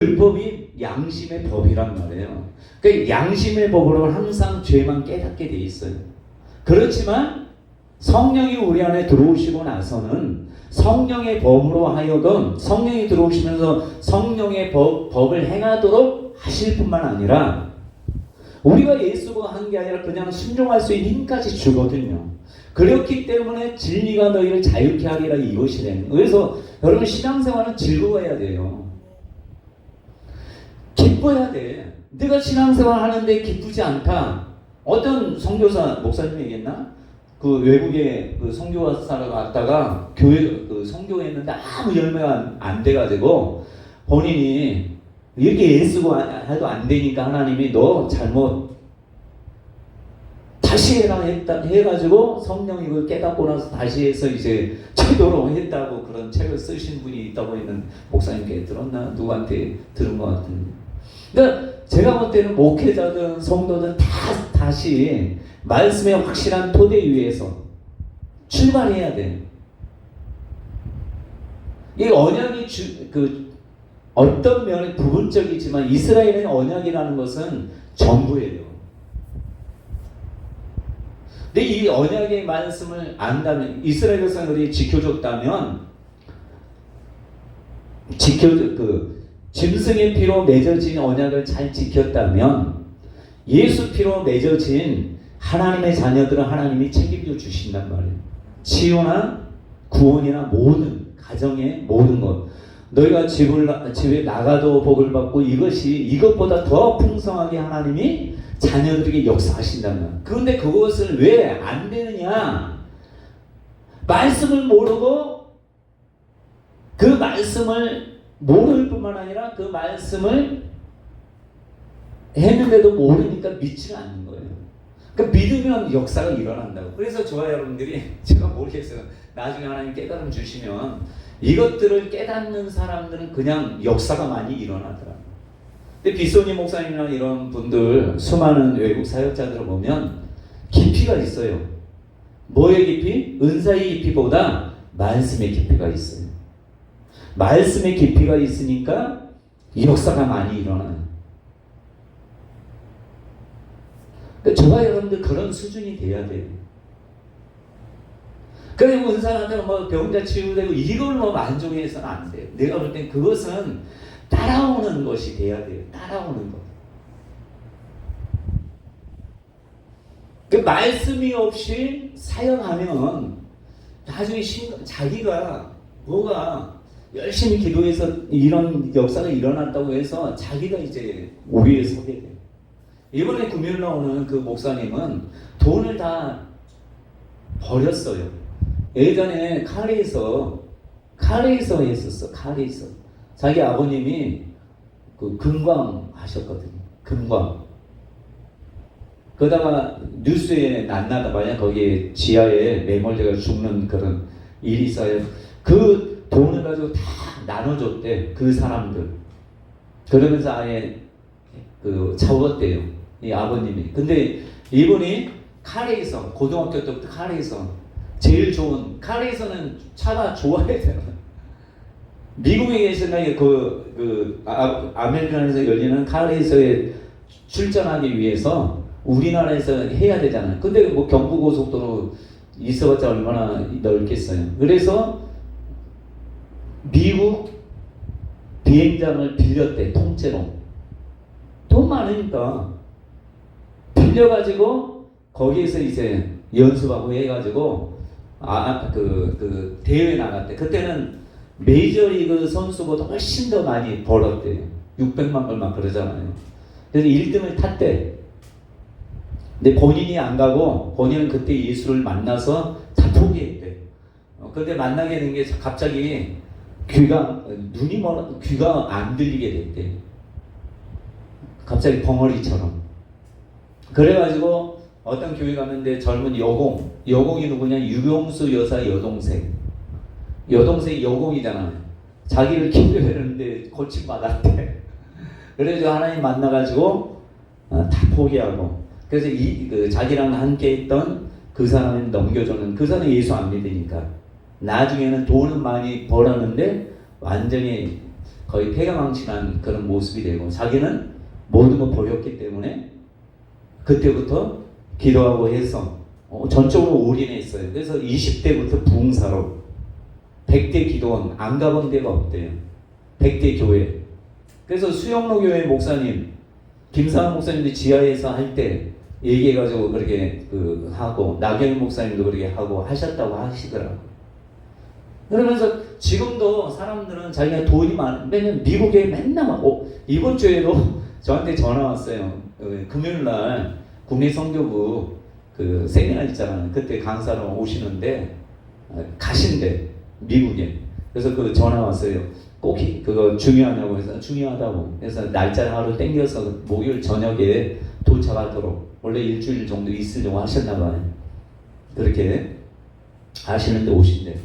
율법이 양심의 법이란 말이에요. 그러니까 양심의 법으로 항상 죄만 깨닫게 돼 있어요. 그렇지만 성령이 우리 안에 들어오시고 나서는 성령의 법으로 하여금 성령이 들어오시면서 성령의 법을 행하도록 하실 뿐만 아니라 우리가 예수가 한 게 아니라 그냥 순종할 수 있는 힘까지 주거든요. 그렇기 때문에 진리가 너희를 자유케 하리라 이것이래요. 그래서 여러분 신앙생활은 즐거워야 돼요. 기뻐야 돼. 내가 신앙생활 하는데 기쁘지 않다. 어떤 선교사 목사님이 얘기했나? 그 외국에 그 선교사로 갔다가 교회 그 선교했는데 아무 열매가 안 돼가지고 본인이 이렇게 예수가 해도 안 되니까 하나님이 너 잘못 다시 해라 해가지고 성령이 그걸 깨닫고 나서 다시 해서 이제 제대로 했다고 그런 책을 쓰신 분이 있다고 했는 목사님께 들었나? 누구한테 들은 것 같은데. 그러니까 제가 볼 때는 목회자든 성도든 다시 말씀의 확실한 토대 위에서 출발해야 돼. 이 언약이 어떤 면에 부분적이지만 이스라엘의 언약이라는 것은 전부예요. 근데 이 언약의 말씀을 안다면 이스라엘 백성들이 지켜줬다면 짐승의 피로 맺어진 언약을 잘 지켰다면 예수 피로 맺어진 하나님의 자녀들은 하나님이 책임져 주신단 말이에요. 치유나 구원이나 모든 가정의 모든 것 너희가 집에 나가도 복을 받고 이것보다 더 풍성하게 하나님이 자녀들에게 역사하신단 말이에요. 그런데 그것을 왜 안 되느냐? 말씀을 모르고 그 말씀을 모를 뿐만 아니라 그 말씀을 했는데도 모르니까 믿지는 않는 거예요. 그러니까 믿으면 역사가 일어난다고. 그래서 저와 여러분들이 제가 모르겠어요. 나중에 하나님 깨달음 주시면 이것들을 깨닫는 사람들은 그냥 역사가 많이 일어나더라고요. 근데 빗소니 목사님이나 이런 분들 수많은 외국 사역자들을 보면 깊이가 있어요. 뭐의 깊이? 은사의 깊이보다 말씀의 깊이가 있어요. 말씀의 깊이가 있으니까 역사가 많이 일어나요. 그러니까 저와 여러분들 그런 수준이 돼야 돼요. 그래서 은사한테 뭐 병자 치유되고 이걸 뭐 만족해서는 안 돼요. 내가 볼 땐 그것은 따라오는 것이 돼야 돼요. 따라오는 것. 그 말씀이 없이 사역하면 나중에 자기가 뭐가 열심히 기도해서 이런 역사가 일어났다고 해서 자기가 이제 우위에 서게 돼요. 이번에 금요일 나오는 그 목사님은 돈을 다 버렸어요. 예전에 카레에서 했었어. 카레에서 자기 아버님이 그 금광 하셨거든요. 금광. 그러다가 뉴스에 났나다 말이야. 거기에 지하에 매몰되어 죽는 그런 일이 있어요. 그 돈을 가지고 다 나눠줬대. 그 사람들. 그러면서 아예 그 잡았대요. 이 아버님이. 근데 이분이 카레에서 고등학교 때부터 카레에서 제일 좋은 카레에서는 차가 좋아야 되나? 미국에 계시나 아메리칸에서 열리는 카레에서에 출전하기 위해서 우리나라에서 해야 되잖아요. 근데 뭐 경부고속도로 있어봤자 얼마나 넓겠어요. 그래서 미국 비행장을 빌렸대. 통째로. 돈 많으니까 빌려가지고 거기에서 이제 연습하고 해가지고 그 대회 나갔대. 그때는 메이저리그 선수보다 훨씬 더 많이 벌었대요. 600만 불 막 그러잖아요. 그래서 1등을 탔대. 근데 본인이 안 가고 본인은 그때 예수를 만나서 다 포기했대. 근데 만나게 된 게 갑자기 눈이 멀어 귀가 안 들리게 됐대. 갑자기 벙어리처럼. 그래가지고 어떤 교회 갔는데 젊은 여공이 누구냐? 유병수 여사 여동생이 여공이잖아. 자기를 기도했는데 고침받았대. 그래서 하나님 만나가지고 다 포기하고. 그래서 자기랑 함께 있던 그 사람을 넘겨주는 그 사람은 예수 안 믿으니까. 나중에는 돈은 많이 벌었는데 완전히 거의 폐가망신한 그런 모습이 되고, 자기는 모든 걸 버렸기 때문에 그때부터 기도하고 해서 전적으로 올인했어요. 그래서 20대부터 부흥사로 100대 기도원 안 가본 데가 없대요. 100대 교회. 그래서 수영로 교회 목사님, 김상환 목사님도 지하에서 할 때 얘기해가지고 그렇게 하고, 나경희 목사님도 그렇게 하고 하셨다고 하시더라고요. 그러면서 지금도 사람들은 자기가 돈이 많으면 미국에 맨날 이번 주에도 저한테 전화 왔어요. 금요일날 국내 선교부 세미나 있잖아요. 그때 강사로 오시는데 가신대, 미국에. 그래서 전화 왔어요. 꼭 그거 중요하냐고 해서 중요하다고. 그래서 날짜를 하루 땡겨서 목요일 저녁에 도착하도록, 원래 일주일 정도 있으려고 하셨나 봐요. 그렇게 하시는데 오신대.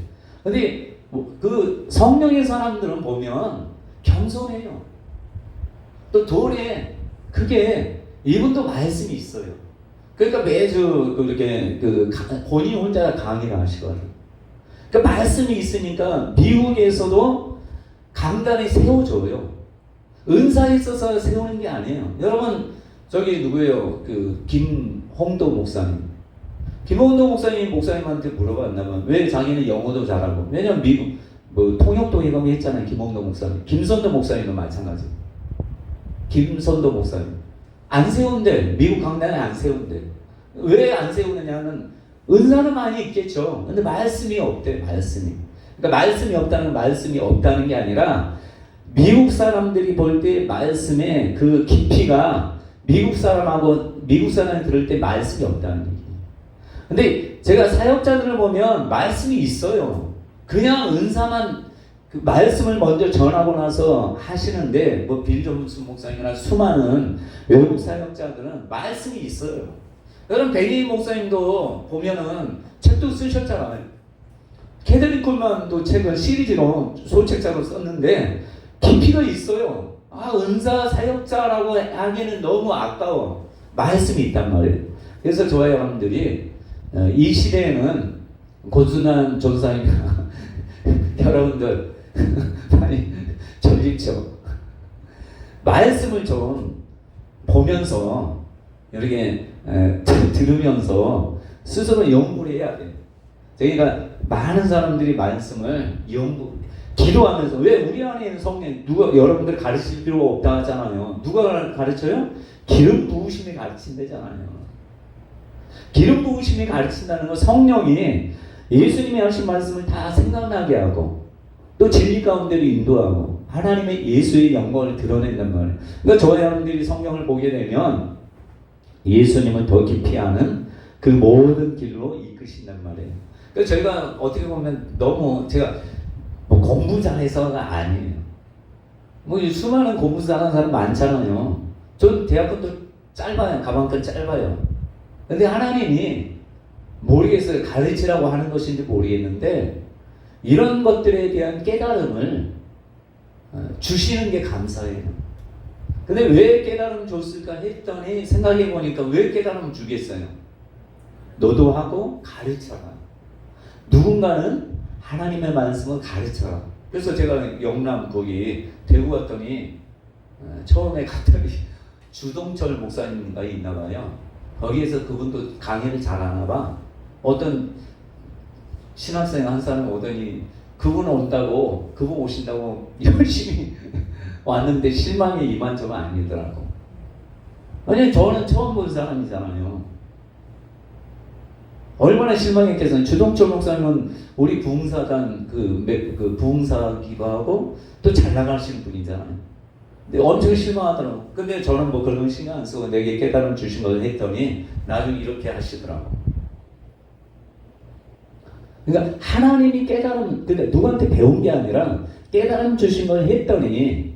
근데 성령의 사람들은 보면 겸손해요. 또 돌에 그게 이분도 말씀이 있어요. 그러니까 매주 그렇게 본인 혼자 강의를 하시거든요. 그러니까 말씀이 있으니까 미국에서도 강단에 세워줘요. 은사에 있어서 세우는 게 아니에요. 여러분 저기 누구예요? 김홍도 목사님. 김홍도 목사님한테 물어봤나봐. 왜 자기는 영어도 잘하고? 왜냐면 미국 통역도 해가고 했잖아요. 김홍도 목사님. 김선도 목사님도 마찬가지. 김선도 목사님 안 세운대. 미국 강단에 안 세운대. 왜 안 세우느냐는 은사는 많이 있겠죠. 근데 말씀이 없대. 말씀이. 그러니까 말씀이 없다는 말씀이 없다는 게 아니라 미국 사람들이 볼 때 말씀의 그 깊이가 미국 사람이 들을 때 말씀이 없다는 얘기예요. 근데 제가 사역자들을 보면 말씀이 있어요. 그냥 은사만 말씀을 먼저 전하고 나서 하시는데, 빌 존슨 목사님이나 수많은 외국 사역자들은 말씀이 있어요. 여러분 베니 목사님도 보면은 책도 쓰셨잖아요. 캐더린 콜만도 책을 시리즈로 소책자로 썼는데 깊이가 있어요. 은사 사역자라고 하기에는 너무 아까워. 말씀이 있단 말이에요. 그래서 저와 여러분들이 이 시대에는 고순한 전사님과 여러분들 많이 전립죠. 말씀을 좀 보면서 이렇게 들으면서 스스로 연구를 해야 돼. 그러니까 많은 사람들이 말씀을 기도하면서, 왜 우리 안에 있는 성령 누가 여러분들 가르칠 필요가 없다 하잖아요. 누가 가르쳐요? 기름 부으심이 가르친다잖아요. 기름 부으심이 가르친다는 건 성령이 예수님이 하신 말씀을 다 생각나게 하고 또 진리 가운데로 인도하고 하나님의 예수의 영광을 드러낸단 말이에요. 그러니까 저와 여러분들이 성경을 보게 되면 예수님을 더 깊이 아는 그 모든 길로 이끄신단 말이에요. 그래서 저희가 어떻게 보면 너무 제가 공부 잘해서가 아니에요. 수많은 공부 잘하는 사람 많잖아요. 전 대학교도 짧아요. 가방끈 짧아요. 근데 하나님이 모르겠어요. 가르치라고 하는 것인지 모르겠는데 이런 것들에 대한 깨달음을 주시는 게 감사해요. 근데 왜 깨달음 줬을까 했더니 생각해 보니까 왜 깨달음 주겠어요? 너도 하고 가르쳐라. 누군가는 하나님의 말씀을 가르쳐라. 그래서 제가 영남 거기 대구 갔더니 처음에 갔더니 주동철 목사님가 있나 봐요. 거기에서 그분도 강의를 잘하나 봐. 어떤 신학생 한 사람 오더니 그분 온다고, 그분 오신다고 열심히 왔는데 실망이 이만저만 아니더라고. 아니 저는 처음 본 사람이잖아요. 얼마나 실망했겠어요. 주동철 목사님은 우리 부흥사단 부흥사기도 하고 또 잘 나가시는 분이잖아요. 근데 엄청 실망하더라고. 근데 저는 그런 거 신경 안 쓰고 내게 깨달음 주신 걸 했더니 나중에 이렇게 하시더라고. 그러니까 하나님이 깨달음, 근데 누구한테 배운 게 아니라 깨달음 주신 걸 했더니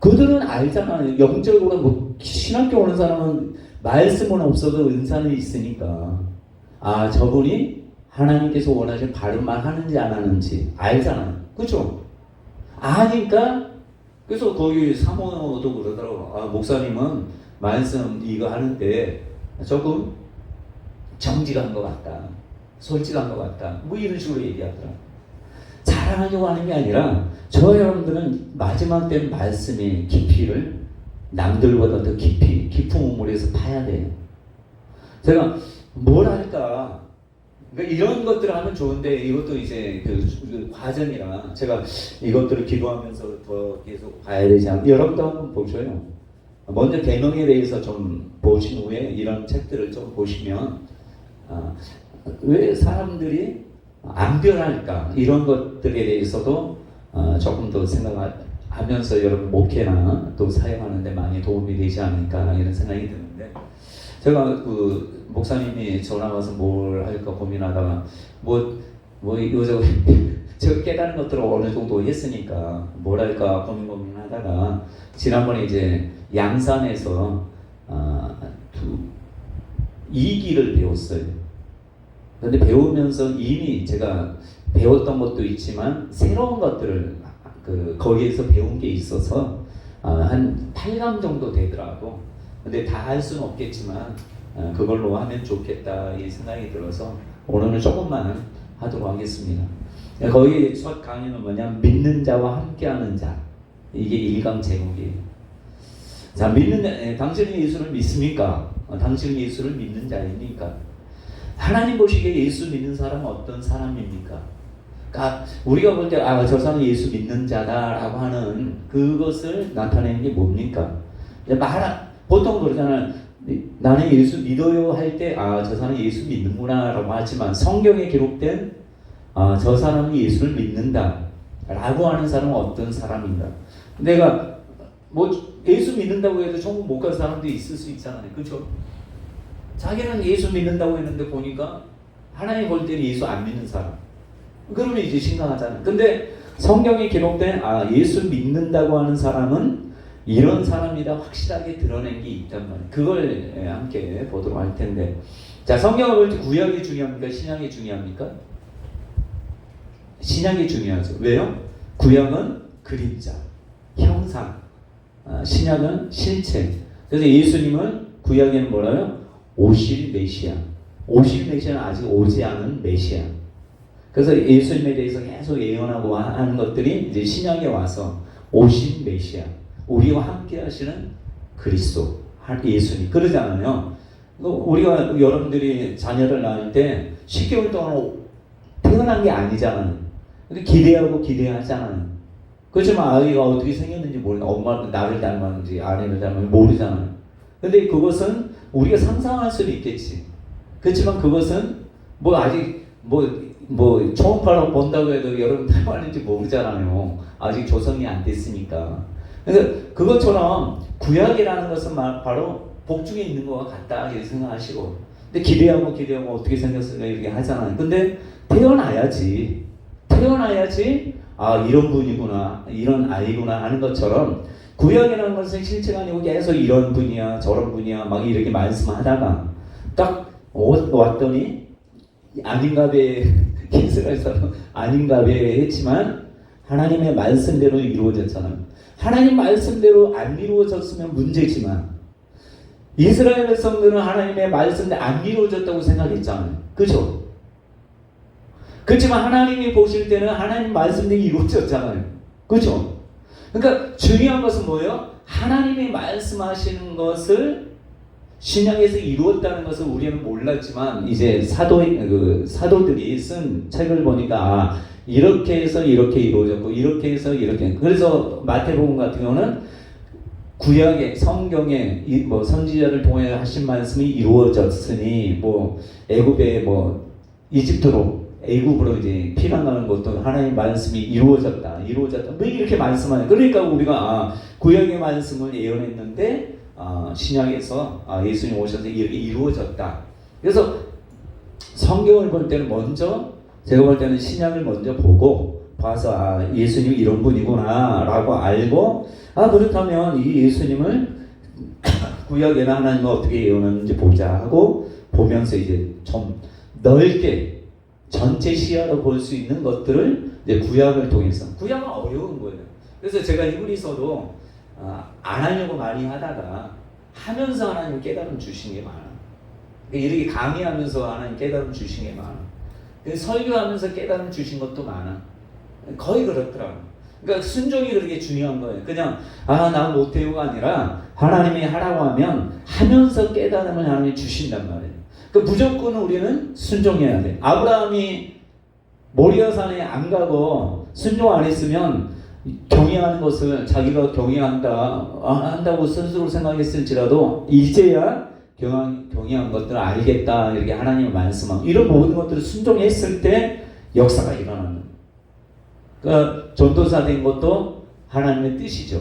그들은 알잖아요. 영적으로 신학교 오는 사람은 말씀은 없어도 은사는 있으니까 저분이 하나님께서 원하신 바른 말 하는지 안 하는지 알잖아요. 그죠? 아니까 그래서 거기 사모도 그러더라고. 목사님은 말씀 이거 하는데 조금 정직한 것 같다. 솔직한 것 같다. 이런 식으로 얘기하더라고. 잘 자랑하려고 하는 게 아니라 저 여러분들은 마지막 때 말씀의 깊이를 남들보다 더 깊은 우물에서 파야 돼요. 제가 뭘 할까? 그러니까 이런 것들을 하면 좋은데 이것도 이제 그 과정이라 제가 이것들을 기도하면서 더 계속 봐야 되지 않나. 여러분도 한번 보셔요. 먼저 계명에 대해서 좀 보신 후에 이런 책들을 좀 보시면 왜 사람들이 안 변할까? 이런 것들에 대해서도 조금 더 생각하면서 여러분 목회나 또 사용하는 데 많이 도움이 되지 않을까 이런 생각이 드는데, 제가 그 목사님이 전화 와서 뭘 할까 고민하다가 이거 제가 깨달은 것들을 어느 정도 했으니까 뭘 할까 고민하다가 지난번에 이제 양산에서 이기를 배웠어요. 근데 배우면서 이미 제가 배웠던 것도 있지만 새로운 것들을 거기에서 배운 게 있어서 한 8강 정도 되더라고. 근데 다 할 수는 없겠지만 그걸로 하면 좋겠다 이 생각이 들어서 오늘은 조금만 하도록 하겠습니다. 거기 첫 강의는 뭐냐, 믿는 자와 함께하는 자, 이게 1강 제목이에요. 자, 당신은 예수를 믿습니까? 당신은 예수를 믿는 자입니까? 하나님 보시기에 예수 믿는 사람은 어떤 사람입니까? 그러니까 우리가 볼 때 저 사람은 예수 믿는 자다라고 하는 그것을 나타내는 게 뭡니까? 보통 그러잖아요. 나는 예수 믿어요 할 때 저 사람은 예수 믿는구나 라고 하지만 성경에 기록된 저 사람은 예수를 믿는다 라고 하는 사람은 어떤 사람인가? 내가 예수 믿는다고 해도 천국 못 갈 사람도 있을 수 있잖아요. 그렇죠? 자기는 예수 믿는다고 했는데 보니까 하나님 볼 때는 예수 안 믿는 사람. 그러면 이제 심각하잖아요. 근데 성경에 기록된 예수 믿는다고 하는 사람은 이런 사람이다 확실하게 드러낸 게 있단 말이에요. 그걸 함께 보도록 할 텐데, 자, 성경을 볼 때 구약이 중요합니까? 신약이 중요합니까? 신약이 중요하죠. 왜요? 구약은 그림자, 형상, 신약은 실체. 그래서 예수님은 구약에는 뭐라요? 오실 메시아. 오실 메시아는 아직 오지 않은 메시아. 그래서 예수님에 대해서 계속 예언하고 하는 것들이 이제 신약에 와서 오신 메시아, 우리와 함께 하시는 그리스도, 예수님. 그러잖아요. 우리가 여러분들이 자녀를 낳을 때 10개월 동안 태어난 게 아니잖아요. 근데 기대하잖아요. 그렇지만 아이가 어떻게 생겼는지 모르는, 엄마는 나를 닮았는지 아내를 닮았는지 모르잖아요. 근데 그것은 우리가 상상할 수는 있겠지. 그렇지만 그것은 아직 초음파로 본다고 해도 여러분 닮았는지 모르잖아요. 아직 조성이 안 됐으니까. 그러니까 그것처럼 구약이라는 것은 바로 복중에 있는 것과 같다 이렇게 생각하시고, 근데 기대하고 어떻게 생겼을까 이렇게 하잖아요. 근데 태어나야지 이런 분이구나, 이런 아이구나 하는 것처럼 구약이라는 것은 실체가 아니고 계속 이런 분이야 저런 분이야 막 이렇게 말씀하다가 딱 왔더니 아닌가배 이스라엘사람 아닌가배 했지만 하나님의 말씀대로 이루어졌잖아요. 하나님 말씀대로 안 이루어졌으면 문제지만 이스라엘 백성들은 하나님의 말씀대로 안 이루어졌다고 생각했잖아요. 그죠? 그렇지만 하나님이 보실 때는 하나님 말씀대로 이루어졌잖아요. 그죠? 그러니까 중요한 것은 뭐예요? 하나님이 말씀하시는 것을 신약에서 이루었다는 것을 우리는 몰랐지만 이제 사도들이 쓴 책을 보니까 이렇게 해서 이렇게 이루어졌고 이렇게 해서 이렇게. 그래서 마태복음 같은 경우는 구약의 성경에 선지자를 통해 하신 말씀이 이루어졌으니 애굽에 애굽으로 이제 피난 가는 것도 하나님의 말씀이 이루어졌다 이렇게 말씀하는. 그러니까 우리가 구약의 말씀을 예언했는데 신약에서 예수님 오셔서 이렇게 이루어졌다. 그래서 성경을 볼 때는 제가 볼 때는 신약을 먼저 보고 봐서 예수님이 이런 분이구나 라고 알고, 그렇다면 이 예수님을 구약에는 하나님은 어떻게 예언하는지 보자 하고 보면서 이제 좀 넓게 전체 시야로 볼 수 있는 것들을 이제 구약을 통해서. 구약은 어려운 거예요. 그래서 제가 히브리서도 안 하려고 많이 하다가 하면서 하나님 깨달음 주신 게 많아. 이렇게 강의하면서 하나님 깨달음 주신 게 많아. 설교하면서 깨달음 주신 것도 많아. 거의 그렇더라고. 그러니까 순종이 그렇게 중요한 거예요. 그냥 나 못해요가 아니라 하나님이 하라고 하면 하면서 깨달음을 하나님이 주신단 말이에요. 그 무조건 우리는 순종해야 돼. 아브라함이 모리아산에 안 가고 순종 안 했으면 경외하는 것을 자기가 한다고 스스로 생각했을지라도 이제야 경외한 것들을 알겠다 이렇게 하나님의 말씀하고 이런 모든 것들을 순종했을 때 역사가 일어나는. 그러니까 전도사 된 것도 하나님의 뜻이죠.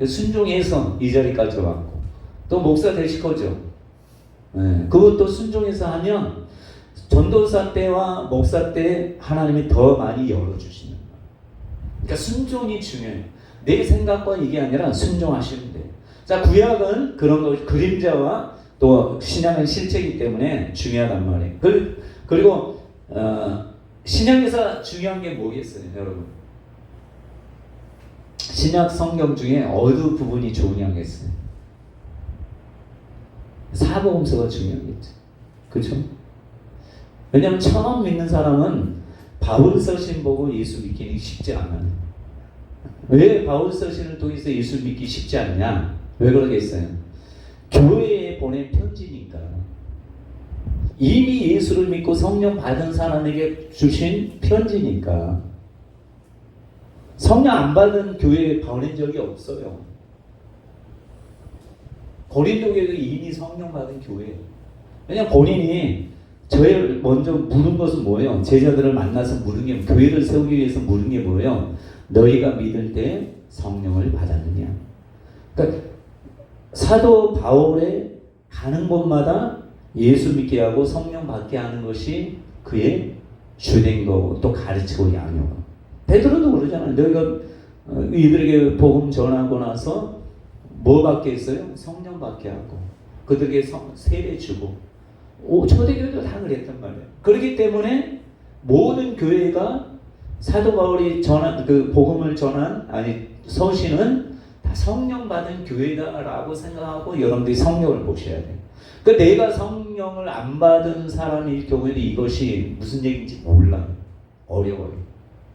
순종해서 이 자리까지 왔고 또 목사 되실 거죠. 그것도 순종해서 하면 전도사 때와 목사 때 하나님이 더 많이 열어주시는 거예요. 그러니까 순종이 중요해요. 내 생각과 이게 아니라 순종하시면 돼요. 자, 구약은 그런 거 그림자와 또 신약은 실체이기 때문에 중요하단 말이에요. 그리고 신약에서 중요한 게 뭐겠어요, 여러분? 신약 성경 중에 어느 부분이 중요하겠어요? 사복음서가 중요하겠죠. 그렇죠? 왜냐하면 처음 믿는 사람은 바울 서신 보고 예수 믿기는 쉽지 않아요. 왜 바울 서신을 통해서 예수 믿기 쉽지 않냐? 왜 그러겠어요? 교회에 보낸 편지니까. 이미 예수를 믿고 성령 받은 사람에게 주신 편지니까. 성령 안 받은 교회에 보낸 적이 없어요. 고린도 교회도 이미 성령 받은 교회예요. 왜냐하면 본인이 저를 먼저 물은 것은 뭐예요? 제자들을 만나서 물은 게, 교회를 세우기 위해서 물은 게 뭐예요? 너희가 믿을 때 성령을 받았느냐? 그러니까 사도 바울의 가는 곳마다 예수 믿게 하고 성령 받게 하는 것이 그의 주된 거고 또 가르치고 양육하고. 베드로도 그러잖아요. 너희가 이들에게 복음 전하고 나서 뭐 받게 했어요? 성령 받게 하고 그들에게 세례 주고. 초대교회도 다 그랬단 말이에요. 그렇기 때문에 모든 교회가 사도 바울이 전한 그 복음을 전한 서신은 다 성령 받은 교회다라고 생각하고 여러분들이 성령을 보셔야 돼요. 그러니까 내가 성령을 안 받은 사람일 경우에는 이것이 무슨 얘기인지 몰라요. 어려워요.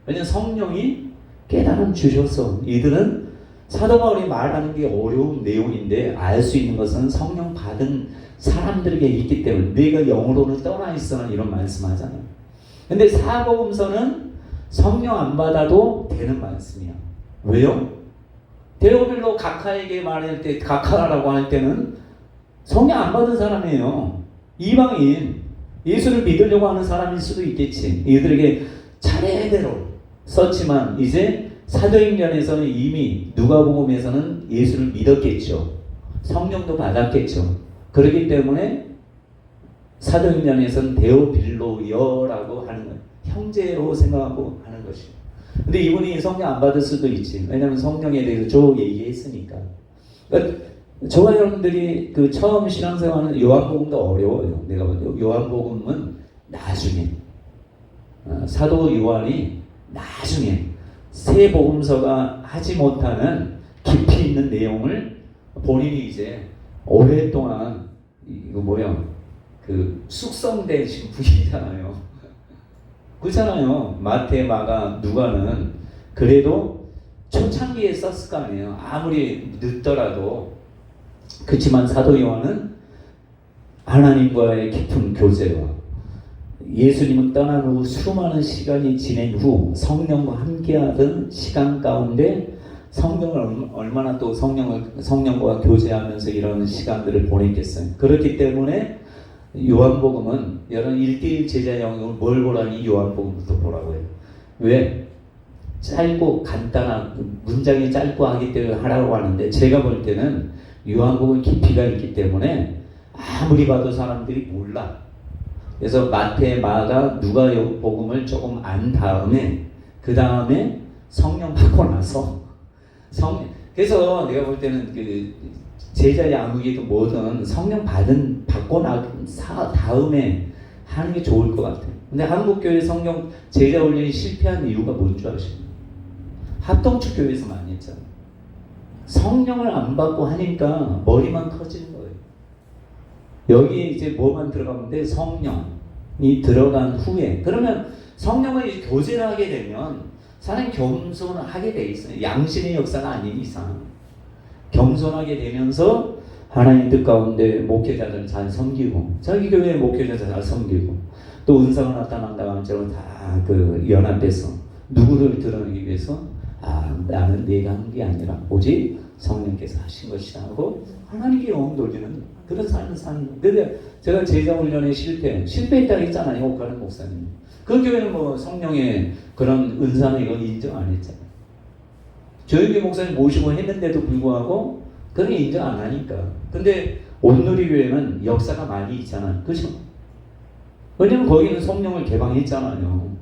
왜냐하면 성령이 깨달음 주셔서 이들은 사도 바울이 말하는 게 어려운 내용인데 알 수 있는 것은 성령 받은 사람들에게 있기 때문에 내가 영으로는 떠나 있어는 이런 말씀하잖아요. 근데 사복음서는 성령 안 받아도 되는 말씀이야. 왜요? 데오빌로 각하에게 말할 때 각하라고 할 때는 성령 안 받은 사람이에요. 이방인 예수를 믿으려고 하는 사람일 수도 있겠지. 이들에게 차례대로 썼지만 이제 사도행전에서는 이미 누가복음에서는 예수를 믿었겠죠. 성령도 받았겠죠. 그렇기 때문에 사도행전에서는 데오빌로여라고 하는 거예요. 형제로 생각하고 하는 것이에요. 근데 이분이 성령 안 받을 수도 있지. 왜냐하면 성령에 대해서 쭉 얘기했으니까. 그러니까 저와 여러분들이 그 처음 신앙생활하는 요한복음도 어려워요. 내가 봐도 요한복음은 나중에 사도 요한이 나중에 새 복음서가 하지 못하는 깊이 있는 내용을 본인이 이제 오랫동안 이거 뭐야 그 숙성되신 분이잖아요. 그렇잖아요. 마태, 마가, 누가는 그래도 초창기에 썼을 거 아니에요. 아무리 늦더라도. 그렇지만 사도 요한은 하나님과의 깊은 교제와 예수님은 떠난 후 수많은 시간이 지낸 후 성령과 함께하던 시간 가운데 성령을 얼마나 또 성령과 교제하면서 이런 시간들을 보냈겠어요. 그렇기 때문에 요한복음은 여러분 1대1 제자 영역을 뭘 보라니 요한복음부터 보라고 해요. 왜? 짧고 간단한 문장이 짧고 하기 때문에 하라고 하는데 제가 볼 때는 요한복음 깊이가 있기 때문에 아무리 봐도 사람들이 몰라. 그래서 마태, 마가, 누가복음을 조금 안 다음에 그 다음에 성령 받고 나서 그래서 내가 볼 때는 그 제자 양육이든 뭐든 성령 받고 다음에 하는 게 좋을 것 같아요. 근데 한국교회 성령 제자 훈련이 실패한 이유가 뭔 줄 아시나요? 합동축 교회에서 많이 했잖아요. 성령을 안 받고 하니까 머리만 커지는 거예요. 여기에 이제 뭐만 들어가는데 성령이 들어간 후에 그러면 성령을 교제를 하게 되면 사람이 겸손하게 돼 있어요. 양심의 역사가 아닌 이상 겸손하게 되면서 하나님 뜻 가운데 목회자들을 잘 섬기고 자기 교회 목회자들 잘 섬기고 또 은사가 나타난다고 하면 다 그 연합해서 누구를 드러내기 위해서 나는 내가 한 게 아니라 오직 성령께서 하신 것이다 하고 하나님께 영광 돌리는 그런 삶을 사는. 근데 제가 제자 훈련에 실패했다고 했잖아요. 옥가는 목사님. 그 교회는 뭐 성령의 그런 은사는 이건 인정 안 했잖아요. 조영기 목사님 모시고 했는데도 불구하고 그런 게 인정 안 하니까. 근데 온누리 교회는 역사가 많이 있잖아요. 그죠? 왜냐면 거기는 성령을 개방했잖아요.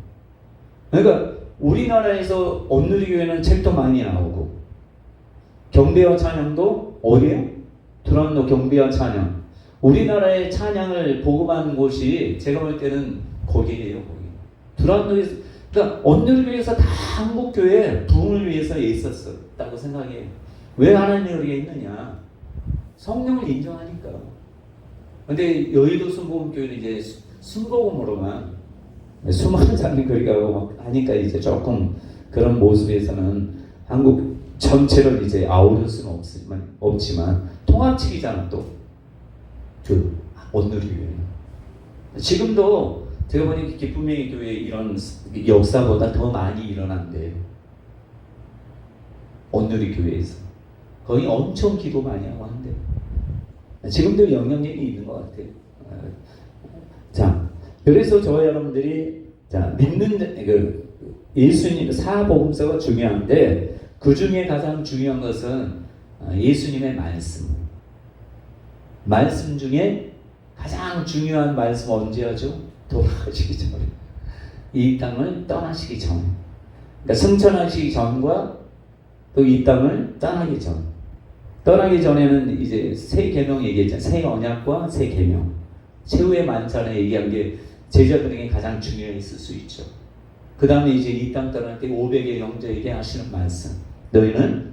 그러니까 우리나라에서 온누리 교회는 책도 많이 나오고 경배와 찬양도 어디에요? 두란노 경배와 찬양. 우리나라의 찬양을 보급하는 곳이 제가 볼 때는 거기에요. 거기. 두란노에서 그러니까 온누리 교회에서 다 한국 교회 부흥을 위해서 애썼다고 생각해요. 왜 하나님이 그렇게 했느냐? 성령을 인정하니까. 근데 여의도 순복음교회는 이제 순복음으로만 수많은 사람이 그렇게 하고 막 하니까 이제 조금 그런 모습에서는 한국 전체를 이제 아우를 수는 없지만 통합칙이잖아 또. 그 온누리 교회. 지금도 제가 보니 기쁨의 교회 이런 역사보다 더 많이 일어난대요. 온누리 교회에서. 거기 엄청 기도 많이 하고 한대요. 지금도 영향력이 있는 것 같아요. 자, 그래서 저와 여러분들이 믿는 예수님 사복음서가 중요한데 그 중에 가장 중요한 것은 예수님의 말씀 중에 가장 중요한 말씀 언제 하죠? 돌아가시기 전에. 이 땅을 떠나시기 전. 그러니까 승천하시기 전과 또 이 땅을 떠나기 전. 떠나기 전에는 이제 새 계명 얘기했잖아요. 새 언약과 새 계명. 최후의 만찬에 얘기한 게 제자들에게 가장 중요했을 수 있죠. 그 다음에 이제 이 땅 떠날 때 500의 영제에게 하시는 말씀. 너희는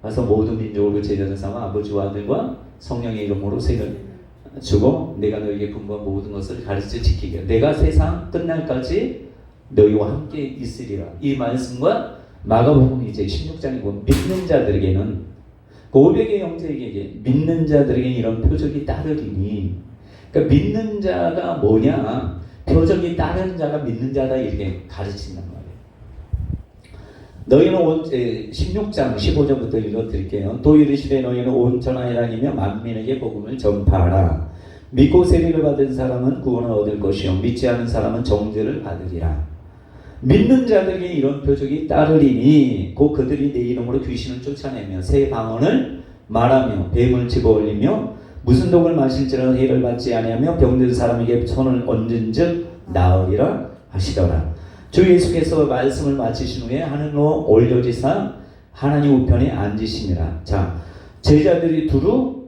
가서 모든 민족으로 제자들 삼아 아버지와 아들과 성령의 이름으로 세를 주고 내가 너희에게 분부한 모든 것을 가르쳐 지키게. 내가 세상 끝날까지 너희와 함께 있으리라. 이 말씀과 마가복음 이제 16장이고 믿는 자들에게는 그 500의 영제에게 믿는 자들에게 이런 표적이 따르리니. 그러니까 믿는 자가 뭐냐? 표적이 따르는 자가 믿는 자다 이렇게 가르친단 말이에요. 너희는 16장 15절부터 읽어드릴게요. 또 이르시되 너희는 온 천하에 다니며 만민에게 복음을 전파하라. 믿고 세례를 받은 사람은 구원을 얻을 것이요 믿지 않은 사람은 정죄를 받으리라. 믿는 자들에게 이런 표적이 따르리니 곧 그들이 내 이름으로 귀신을 쫓아내며 새 방언을 말하며 뱀을 집어올리며 무슨 독을 마실지라도 해를 받지 아니하며 병든 사람에게 손을 얹은즉 나으리라 하시더라. 주 예수께서 말씀을 마치신 후에 하늘로 올려지사 하나님 우편에 앉으시니라. 자, 제자들이 두루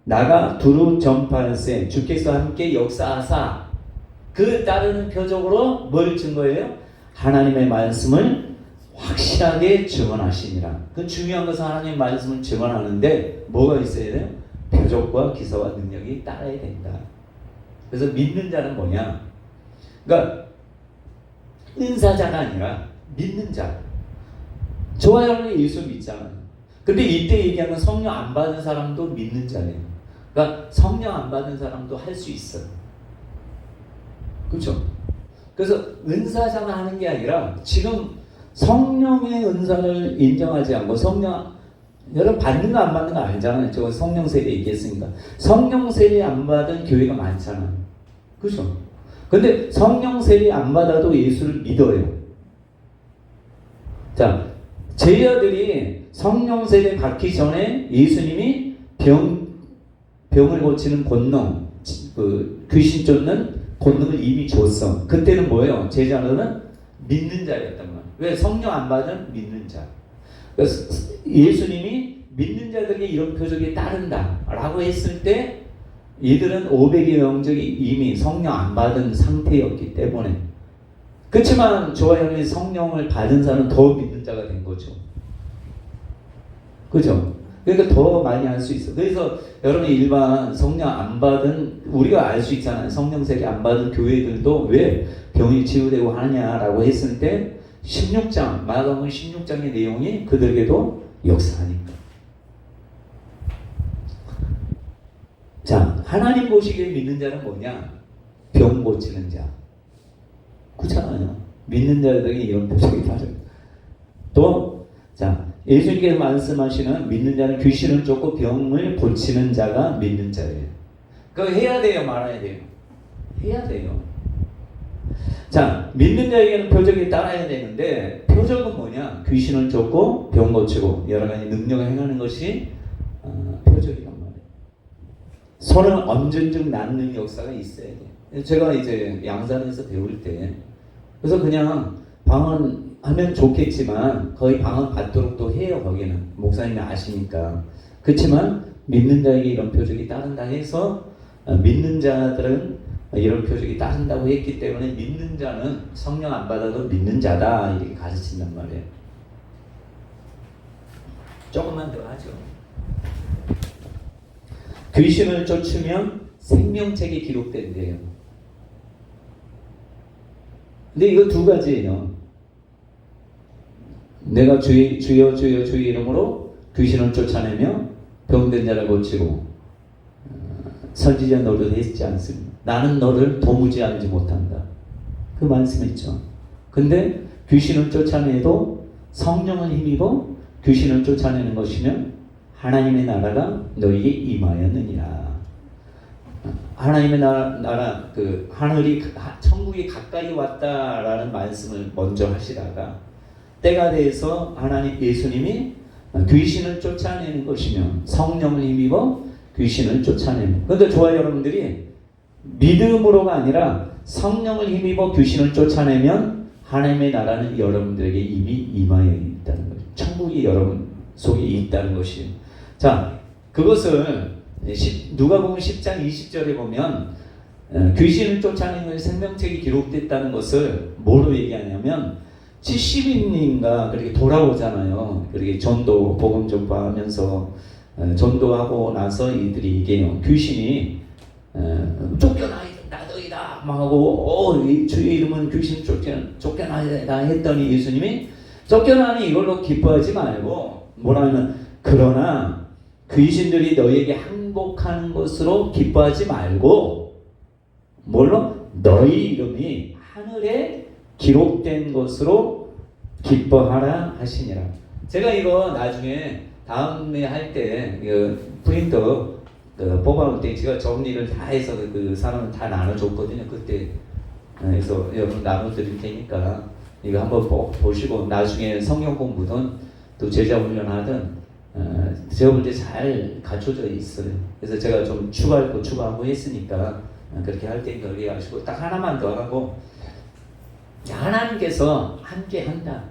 나가 두루 전파할세 주께서 함께 역사하사 그 따르는 표적으로 뭘 증거해요? 하나님의 말씀을 확실하게 증언하시니라. 그 중요한 것은 하나님의 말씀을 증언하는데 뭐가 있어야 돼요? 표적과 기사와 능력이 따라야 된다. 그래서 믿는 자는 뭐냐? 그러니까 은사자가 아니라 믿는 자. 저와 여러분이 예수 믿잖아요. 근데 이때 얘기하는 성령 안 받은 사람도 믿는 자예요. 그러니까 성령 안 받은 사람도 할 수 있어요. 그렇죠? 그래서 은사자가 하는 게 아니라 지금 성령의 은사를 인정하지 않고 여러분 받는 거 안 받는 거 알잖아요. 저 성령 세례 얘기했으니까. 성령 세례 안 받은 교회가 많잖아요. 그렇죠? 근데 성령 세례 안 받아도 예수를 믿어요. 자, 제자들이 성령 세례 받기 전에 예수님이 병을 고치는 권능, 귀신 쫓는 권능을 이미 줬어. 그때는 뭐예요? 제자들은 믿는 자였단 말이에요. 왜? 성령 안 받은 믿는 자. 그래서 예수님이 믿는 자들에게 이런 표적이 따른다 라고 했을 때 이들은 500의 영적이 이미 성령 안 받은 상태였기 때문에. 그렇지만 저와 여러분이 성령을 받은 사람은 더 믿는 자가 된 거죠. 그죠? 그러니까 더 많이 할 수 있어. 그래서 여러분이 일반 성령 안 받은, 우리가 알 수 있잖아요. 성령 세례 안 받은 교회들도 왜 병이 치유되고 하냐라고 했을 때 16장, 마가복음 16장의 내용이 그들에게도 역사하니까. 자, 하나님 보시기에 믿는 자는 뭐냐? 병 고치는 자. 그렇잖아요. 믿는 자들에게 이런 표적이 다르죠. 또, 자, 예수님께서 말씀하시는 믿는 자는 귀신을 쫓고 병을 고치는 자가 믿는 자예요. 그거 해야 돼요, 말아야 돼요? 해야 돼요. 자, 믿는 자에게는 표적이 따라야 되는데, 표적은 뭐냐? 귀신을 쫓고 병 고치고 여러 가지 능력을 행하는 것이 표적이란 말이에요. 손을 엄전즉 낫는 역사가 있어야 돼요. 제가 이제 양산에서 배울 때, 그래서 그냥 방언하면 좋겠지만 거의 방언 받도록 또 해요. 거기는 목사님이 아시니까. 그렇지만 믿는 자에게 이런 표적이 따른다 해서 믿는 자들은 이런 표적이 따른다고 했기 때문에 믿는 자는 성령 안 받아도 믿는 자다 이렇게 가르친단 말이에요. 조금만 더 하죠. 귀신을 쫓으면 생명책이 기록된대요. 근데 이거 두 가지예요. 내가 주여 주의 이름으로 귀신을 쫓아내며 병든 자를 고치고 선지자 노릇을 했지 않습니다. 나는 너를 도무지 알지 못한다. 그 말씀했죠. 근데 귀신을 쫓아내도 성령을 힘입어 귀신을 쫓아내는 것이면 하나님의 나라가 너희에게 임하였느니라. 하나님의 나라 그 하늘이 천국이 가까이 왔다라는 말씀을 먼저 하시다가 때가 돼서 하나님 예수님이 귀신을 쫓아내는 것이면 성령을 힘입어 귀신을 쫓아내는. 그런데 좋아요, 여러분들이 믿음으로가 아니라 성령을 힘입어 귀신을 쫓아내면 하나님의 나라는 여러분들에게 이미 임하여 있다는 거죠. 천국이 여러분 속에 있다는 것이에요. 자, 그것을 누가복음 10장 20절에 보면 귀신을 쫓아내는 것이 생명책이 기록됐다는 것을 뭐로 얘기하냐면 70인인가 그렇게 돌아오잖아요. 그렇게 전도 복음 전파하면서 전도하고 나서 이들이 얘기해요. 귀신이 쫓겨나이다 막 하고 주의 이름은 귀신 쫓겨나이다 했더니 예수님이 쫓겨나니 이걸로 기뻐하지 말고 뭐라면 그러나 귀신들이 너희에게 항복하는 것으로 기뻐하지 말고 뭘로? 너희 이름이 하늘에 기록된 것으로 기뻐하라 하시니라. 제가 이거 나중에 다음에 할 때 프린터 뽑아올 때 제가 정리를 다 해서 그 사람을 다 나눠줬거든요. 그때 그래서 여러분 나눠드릴 테니까 이거 한번 보시고 나중에 성경 공부든 또 제자 훈련하든 제가 볼 때 잘 갖춰져 있어요. 그래서 제가 좀 추가할 거 추가하고 했으니까 그렇게 할 테니까 그렇게 하시고 딱 하나만 더 하고 하나님께서 함께한다.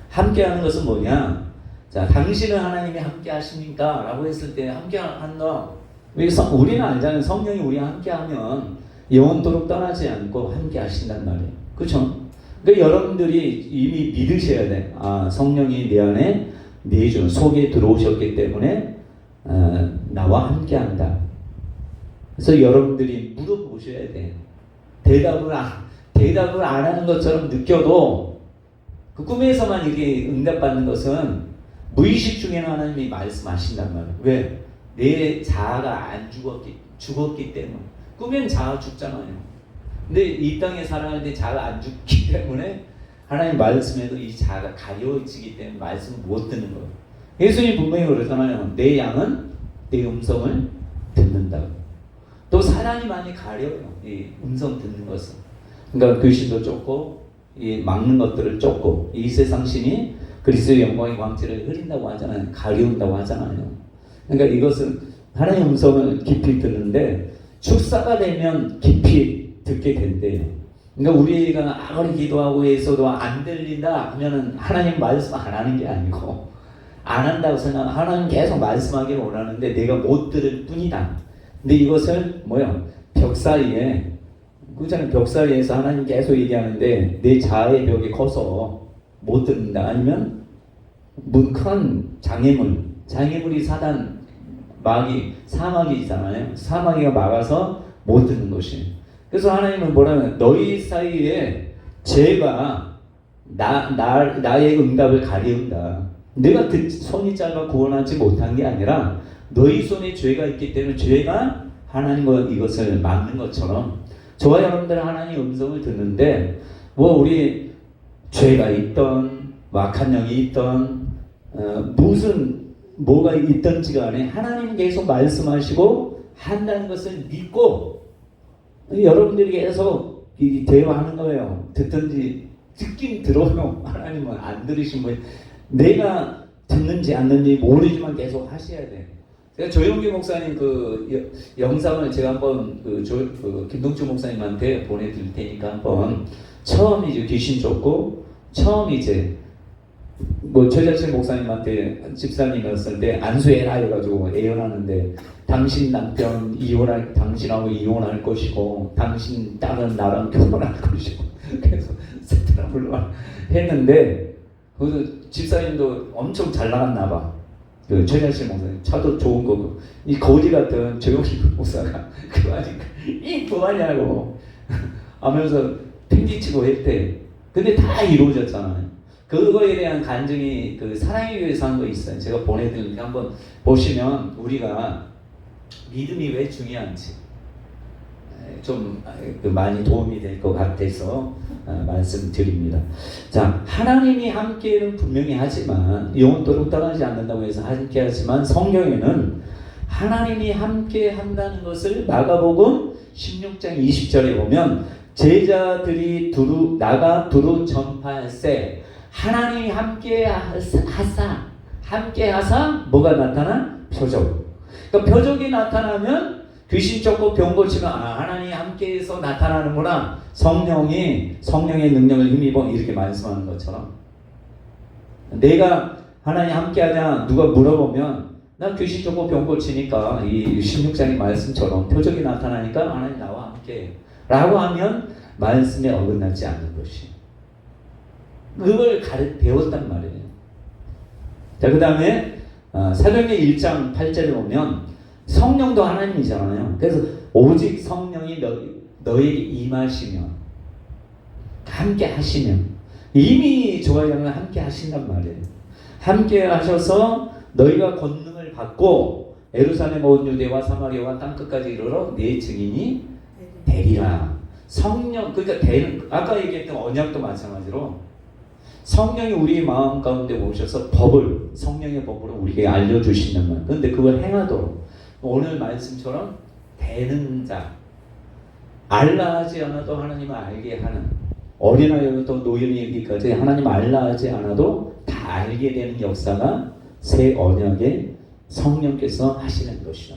함께하는 것은 뭐냐? 자, 당신은 하나님이 함께 하십니까? 라고 했을 때 함께한다. 우리는 알잖아요. 성령이 우리와 함께하면 영원토록 떠나지 않고 함께 하신단 말이에요. 그렇죠? 그러니까 여러분들이 이미 믿으셔야 돼. 아, 성령이 내 안에 내주 속에 들어오셨기 때문에 나와 함께한다. 그래서 여러분들이 물어보셔야 돼. 대답을 안 하는 것처럼 느껴도 그 꿈에서만 이렇게 응답받는 것은 무의식 중에는 하나님이 말씀하신단 말이에요. 왜? 내 자아가 안 죽었기 때문에. 꿈엔 자아 죽잖아요. 근데 이 땅에 살아갈 때 자아가 안 죽기 때문에 하나님 말씀에도 이 자아가 가려지기 때문에 말씀을 못 듣는 거예요. 예수님 분명히 그러잖아요. 내 양은 내 음성을 듣는다고. 또 사단이 많이 가려요. 이 음성 듣는 것은. 그러니까 귀신도 쫓고 이 막는 것들을 쫓고 이 세상 신이 그리스도의 영광의 광채를 흐린다고 하잖아요. 가려운다고 하잖아요. 그러니까 이것은 하나님의 음성을 깊이 듣는데 축사가 되면 깊이 듣게 된대요. 그러니까 우리가 아무리 기도하고 해서도 안 들린다 하면은 하나님 말씀 안 하는 게 아니고 안 한다고 생각하면 하나님 계속 말씀하기를 원하는데 내가 못 들을 뿐이다. 근데 이것을 벽 사이에 그잖아요. 벽 사이에서 하나님 계속 얘기하는데 내 자아의 벽이 커서 못 듣는다. 아니면 큰 장애물이 사단 사마귀잖아요. 사마귀가 막아서 못 듣는 것이. 그래서 하나님은 뭐라면 너희 사이에 죄가 나의 응답을 가리운다. 내가 손이 짧아 구원하지 못한 게 아니라 너희 손에 죄가 있기 때문에 죄가 하나님과 이것을 막는 것처럼 저와 여러분들은 하나님의 음성을 듣는데 뭐 우리 죄가 있던 악한 영이 있던 무슨 뭐가 있던지 간에 하나님 계속 말씀하시고 한다는 것을 믿고 여러분들이 계속 대화하는 거예요. 듣긴 들어요. 하나님은 안 들으시면 내가 듣는지 안 듣는지 모르지만 계속 하셔야 돼. 제가 조영기 목사님 그 영상을 제가 한번 김동주 목사님한테 보내드릴 테니까 한번 처음 이제 귀신 쫓고 처음 이제 뭐 최자철 목사님한테 집사님이었을 때 안수해라 해가지고 애연하는데 당신 남편 당신하고 이혼할 것이고 당신 딸은 나랑 결혼할 것이고 그래서 세트라블로 했는데 그 집사님도 엄청 잘 나갔나 봐. 그 최자철 목사님 차도 좋은 거고 이 거지 같은 조용히 목사가 그거 아직 이 뭐하냐고 하면서 팽지치고 했대. 근데 다 이루어졌잖아요. 그거에 대한 간증이 그 사랑의 교회에서 한 거 있어요. 제가 보내드리는데 한번 보시면 우리가 믿음이 왜 중요한지 좀 많이 도움이 될 것 같아서 말씀드립니다. 자, 하나님이 함께는 분명히 하지만 영원토록 떠나지 않는다고 해서 함께 하지만 성경에는 하나님이 함께 한다는 것을 마가복음 16장 20절에 보면 제자들이 나가 두루 전파할세 하나님이 함께 하사 뭐가 나타나? 표적. 그러니까 표적이 나타나면 귀신 쫓고 병 고치면 하나님이 함께해서 나타나는구나. 성령의 능력을 힘입어 이렇게 말씀하는 것처럼 내가 하나님 함께하냐 누가 물어보면 나 귀신 쫓고 병 고치니까 이 16장의 말씀처럼 표적이 나타나니까 하나님 나와 함께 라고 하면 말씀에 어긋나지 않는 것이 그걸 배웠단 말이에요. 자, 그 다음에 사도행전 1장 8절에 보면 성령도 하나님이잖아요. 그래서 오직 성령이 너에게 임하시면 함께 하시면 이미 저와 여러분 함께 하신단 말이에요. 함께 하셔서 너희가 권능을 받고 예루살렘 온 유대와 사마리아와 땅끝까지 이르러 내 증인이 되리라. 성령 그러니까 아까 얘기했던 언약도 마찬가지로 성령이 우리 마음 가운데 오셔서 성령의 법으로 우리에게 알려주신단 말이에요. 그런데 그걸 행하도록 오늘 말씀처럼 되는 자 알라 하지 않아도 하나님을 알게 하는 어린아이부터 노인이기까지 하나님 알라 하지 않아도 다 알게 되는 역사가 새 언약에 성령께서 하시는 것이다.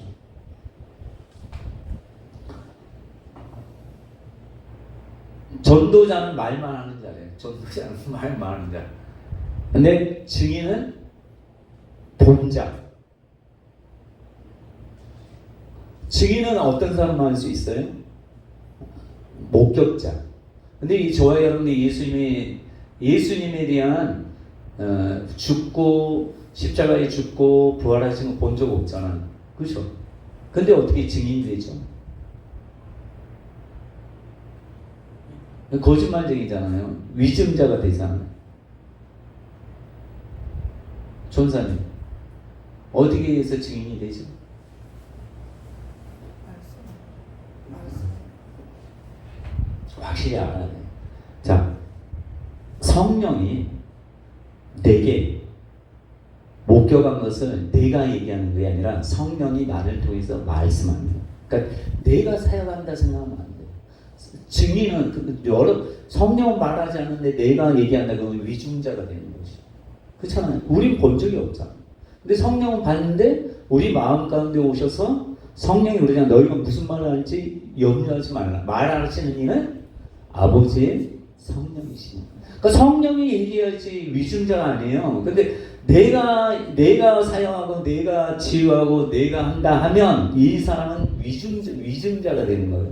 전도자는 말만 하는 자예요. 전도자는 말만 하는 자. 근데 증인은 본자. 증인은 어떤 사람만 할 수 있어요? 목격자. 근데 이 저와 여러분이 예수님에 대한 죽고 십자가에 죽고 부활하신 거 본 적 없잖아요. 그렇죠? 근데 어떻게 증인이 되죠? 거짓말쟁이잖아요. 위증자가 되잖아요. 전사님 어떻게 해서 증인이 되죠? 확실히 알아야 돼요. 자, 성령이 내게 목격한 것을 내가 얘기하는 게 아니라 성령이 나를 통해서 말씀하는 거예요. 그러니까 내가 사역한다 생각하면 안 돼요. 증인은 성령은 말하지 않는데 내가 얘기한다 그러면 위중자가 되는 거지. 그렇잖아요. 우린 본 적이 없잖아. 근데 성령은 봤는데 우리 마음 가운데 오셔서 성령이 우리가 너희가 무슨 말을 할지 염려하지 말라. 말하시는 이는 아버지의 성령이시니. 그러니까 성령이 얘기하지 위중자가 아니에요. 근데 내가 사용하고 내가 치유하고 내가 한다 하면 이 사람은 위중자가 되는 거예요.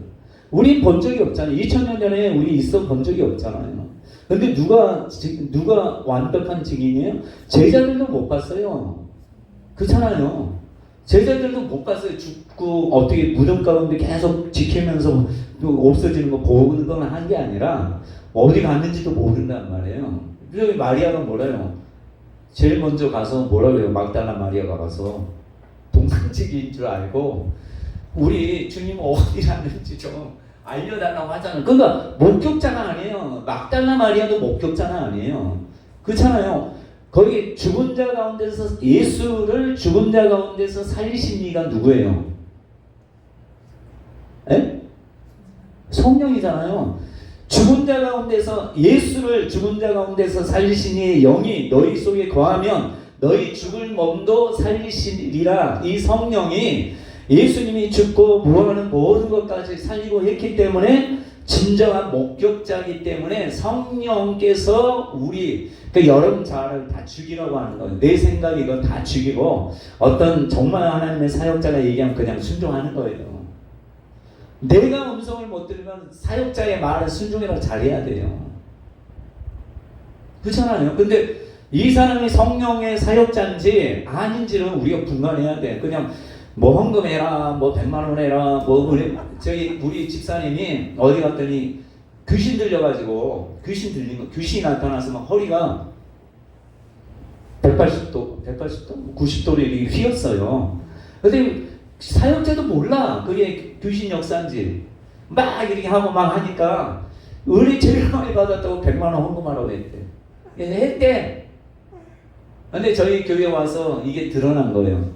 우린 본 적이 없잖아요. 2000년 전에 우리 있어 본 적이 없잖아요. 근데 누가 완벽한 증인이에요? 제자들도 못 봤어요. 그렇잖아요. 제자들도 못 봤어요. 죽고 어떻게 무덤 가운데 계속 지키면서 또 없어지는 거 보는 건 한 게 아니라 어디 갔는지도 모른단 말이에요. 그래서 마리아가 뭐래요? 제일 먼저 가서 뭐라 그래요? 막달라 마리아가 가서 동상지기인 줄 알고 우리 주님 어디 갔는지 좀 알려달라고 하잖아요. 그러니까 목격자가 아니에요. 막달라 마리아도 목격자가 아니에요. 그렇잖아요. 거기 죽은 자 가운데서 예수를 죽은 자 가운데서 살리신 이가 누구예요? 에? 성령이잖아요. 죽은 자 가운데서 예수를 죽은 자 가운데서 살리신 이의 영이 너희 속에 거하면 너희 죽을 몸도 살리시리라. 이 성령이 예수님이 죽고 부활하는 모든 것까지 살리고 했기 때문에 진정한 목격자이기 때문에 성령께서 우리 여러분 자아를 다 죽이라고 하는 거예요. 내 생각 이거 다 죽이고 어떤 정말 하나님의 사역자가 얘기하면 그냥 순종하는 거예요. 내가 음성을 못 들으면 사역자의 말을 순종이라고 잘해야 돼요. 그렇잖아요. 근데 이 사람이 성령의 사역자인지 아닌지는 우리가 분간해야 돼. 그냥 뭐 헌금해라, 뭐 100만 원 해라, 뭐 우리 집사님이 어디 갔더니 귀신 들려가지고 귀신 들린 거, 귀신이 나타나서 막 허리가 180도, 90도로 이렇게 휘었어요. 근데 사역자도 몰라 그게 귀신 역사인지. 막 이렇게 하고 막 하니까 은혜 제일 많이 받았다고 100만 원 헌금하라고 했대. 했대. 근데 저희 교회 와서 이게 드러난 거예요.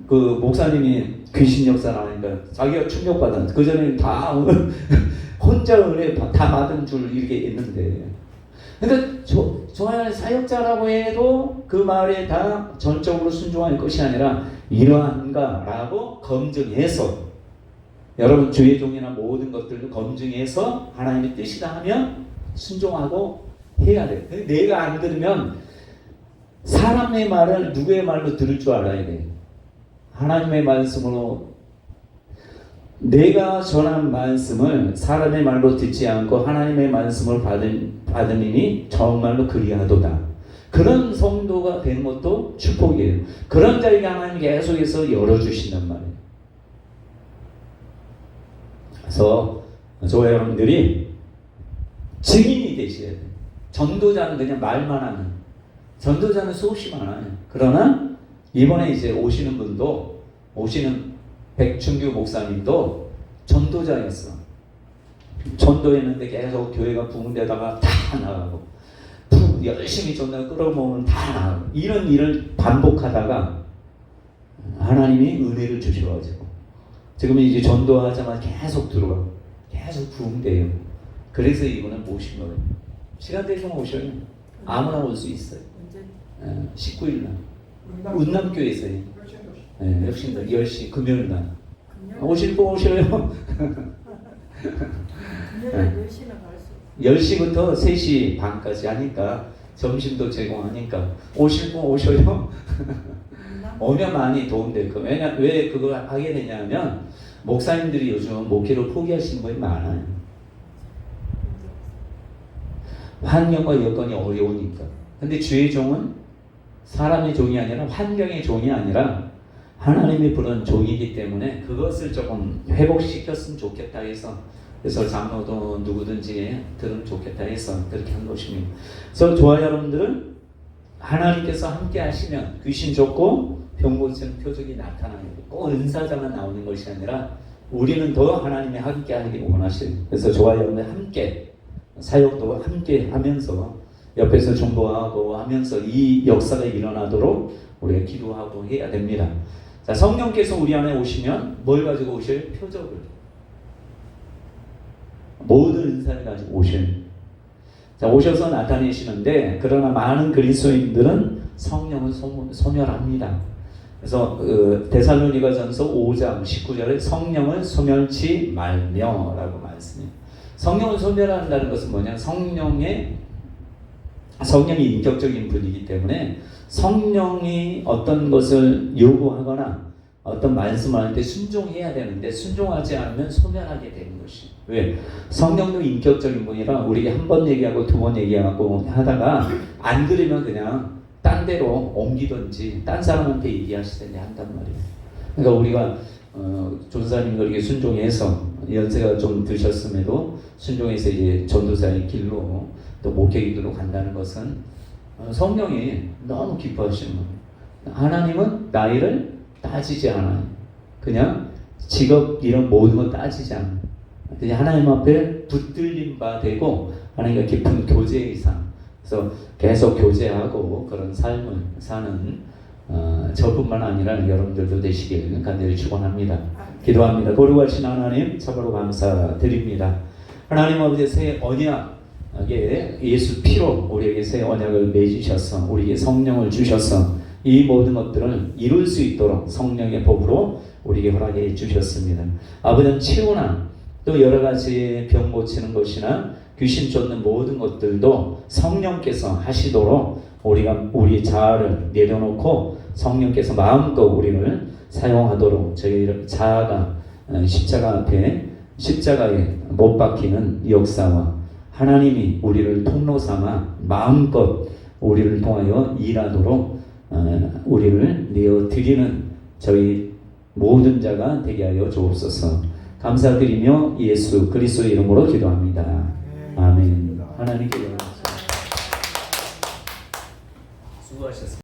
그 목사님이 귀신 역사를 하니까 자기가 충격받았는데 그 전에는 다 혼자 은혜 다 받은 줄 이렇게 했는데, 근데 좋아요. 사역자라고 해도 그 말에 다 전적으로 순종할 것이 아니라 이러한가라고 검증해서, 여러분 주의 종이나 모든 것들도 검증해서 하나님의 뜻이다 하면 순종하고 해야 돼. 내가 안 들으면 사람의 말을 누구의 말로 들을 줄 알아야 돼. 하나님의 말씀으로. 내가 전한 말씀을 사람의 말로 듣지 않고 하나님의 말씀을 받으니 정말로 그리하도다. 그런 성도가 된 것도 축복이에요. 그런 자에게 하나님 계속해서 열어주신단 말이에요. 그래서 저와 여러분들이 증인이 되셔야 돼요. 전도자는 그냥 말만 하는, 전도자는 수없이 많아요. 그러나 이번에 이제 오시는 분도, 오시는 백춘규 목사님도 전도자였어. 전도했는데 계속 교회가 부은 데다가 다 나가고, 열심히 전도 끌어모으면 다 나가고, 이런 일을 반복하다가 하나님이 은혜를 주셔가지고 지금 이제 전도하자마자 계속 들어가고 계속 부흥돼요. 그래서 이분은 모신 거예요. 시간 되시면 오셔요. 아무나 올 수 있어요. 19일 날 운남교회에서요. 네, 혁신들 10시 금요일 날 오실 분 오셔요. 10시부터 3시 반까지 하니까 점심도 제공하니까 오실 분 오셔요. 오면 많이 도움될 거예요. 왜 그걸 하게 되냐면 목사님들이 요즘 목회를 포기하시는 분이 많아요. 환경과 여건이 어려우니까. 근데 주의 종은 사람의 종이 아니라 환경의 종이 아니라 하나님이 부른 종이기 때문에 그것을 조금 회복시켰으면 좋겠다 해서, 그래서 장로도 누구든지 들으면 좋겠다 해서 그렇게 한 것입니다. 그래서 저와 여러분들은 하나님께서 함께 하시면 귀신 쫓고 병 고치는 표적이 나타나는 거예요. 꼭 은사자만 나오는 것이 아니라 우리는 더 하나님이 함께 하기를 원하시는. 그래서 저와 여러분들 함께 사역도 함께 하면서 옆에서 중보하고 하면서 이 역사가 일어나도록 우리가 기도하고 해야 됩니다. 자, 성령께서 우리 안에 오시면 뭘 가지고 오셔요? 표적을. 모든 은사를 가지고 오셔요. 자, 오셔서 나타내시는데, 그러나 많은 그리스도인들은 성령을 소멸합니다. 그래서 데살로니가전서 5장 19절에 성령을 소멸치 말며라고 말씀해요. 성령을 소멸한다는 것은 뭐냐? 성령이 인격적인 분이기 때문에 성령이 어떤 것을 요구하거나 어떤 말씀을 할 때 순종해야 되는데 순종하지 않으면 소멸하게 되는 것이. 왜? 성령도 인격적인 분이라 우리가 한 번 얘기하고 두 번 얘기하고 하다가 안 들으면 그냥 딴 데로 옮기든지 딴 사람한테 얘기하시든지 한단 말이에요. 그러니까 우리가 전사님 그렇게 순종해서 연세가 좀 드셨음에도 순종해서 이제 전도사의 길로 또 목회의 길로 간다는 것은 성령이 너무 기뻐하시는 거예요. 하나님은 나이를 따지지 않아요. 그냥 직업 이런 모든 걸 따지지 않아요. 그냥 하나님 앞에 붙들린 바 되고 하나님과 깊은 교제의 삶. 그래서 계속 교제하고 그런 삶을 사는 저뿐만 아니라 여러분들도 되시길 간절히 축원합니다. 기도합니다. 거룩하신 하나님 참으로 감사드립니다. 하나님 아버지 새 언약에 예수 피로 우리에게 새 언약을 맺으셔서 우리에게 성령을 주셔서 이 모든 것들을 이룰 수 있도록 성령의 법으로 우리에게 허락해 주셨습니다. 아버지는 치유나 또 여러 가지 병 고치는 것이나 귀신 쫓는 모든 것들도 성령께서 하시도록 우리가 우리 자아를 내려놓고 성령께서 마음껏 우리를 사용하도록 저희 자아가 십자가 앞에 십자가에 못 박히는 역사와 하나님이 우리를 통로 삼아 마음껏 우리를 통하여 일하도록 우리를 내어드리는 저희 모든 자가 되게 하여 주옵소서. 감사드리며 예수 그리스도의 이름으로 기도합니다. 아멘. 하나님께 영광. 수고하셨습니다.